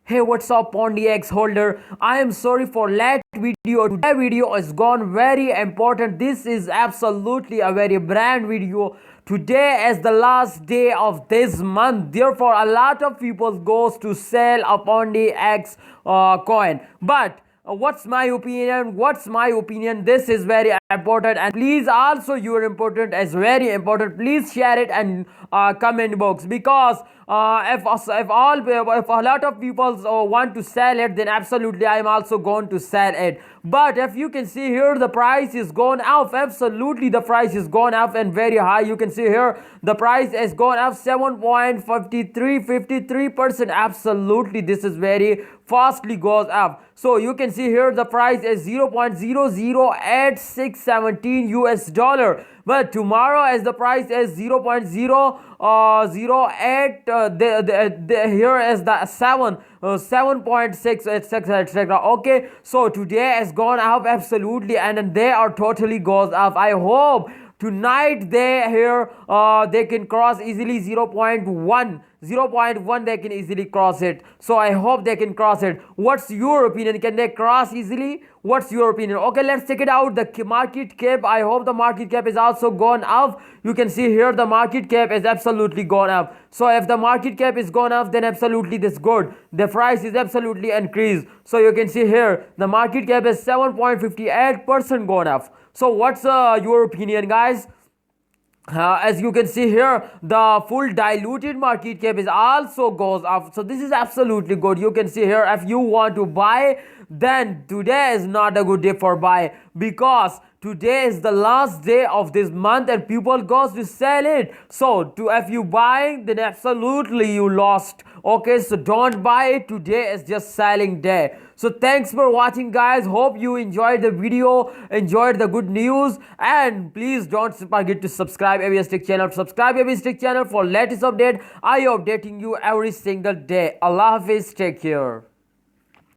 Hey, what's up, Pundi X holder? I am sorry for late video. Today video is gone very important. This is absolutely a very brand video. Today is the last day of this month. Therefore, a lot of people goes to sell a Pundi X coin. But what's my opinion? This is very important, and please also your important is very important. Please share it and comment box, because if a lot of people want to sell it, then absolutely I am also going to sell it. But if you can see here, the price is gone up. Absolutely, the price is gone up and very high. You can see here the price is gone up 7.53%. Absolutely, this is very fastly goes up. So you can see here the price is 0.008617 US dollar. But tomorrow, as the price is 0.008, here is the 7.6, etc, etc. Okay, so today has gone up absolutely, and they are totally goes up. I hope tonight they can cross easily 0.1 they can easily cross it. So I hope they can cross it. What's your opinion? Can they cross easily? What's your opinion? Okay, let's check it out. The market cap, I hope the market cap is also gone up. You can see here the market cap is absolutely gone up. So if the market cap is gone up, then absolutely this good. The price is absolutely increased. So you can see here the market cap is 7.58% gone up. So what's your opinion, guys? As you can see here, the full diluted market cap is also goes up. So this is absolutely good. You can see here, if you want to buy, then today is not a good day for buy, because today is the last day of this month and people goes to sell it. So if you buying, then absolutely you lost. Okay, so don't buy it. Today is just selling day. So thanks for watching, guys. Hope you enjoyed the video, enjoyed the good news, and please don't forget to subscribe ABS Tech channel. Subscribe ABS Tech channel for latest update. I updating you every single day. Allah Hafiz, take care.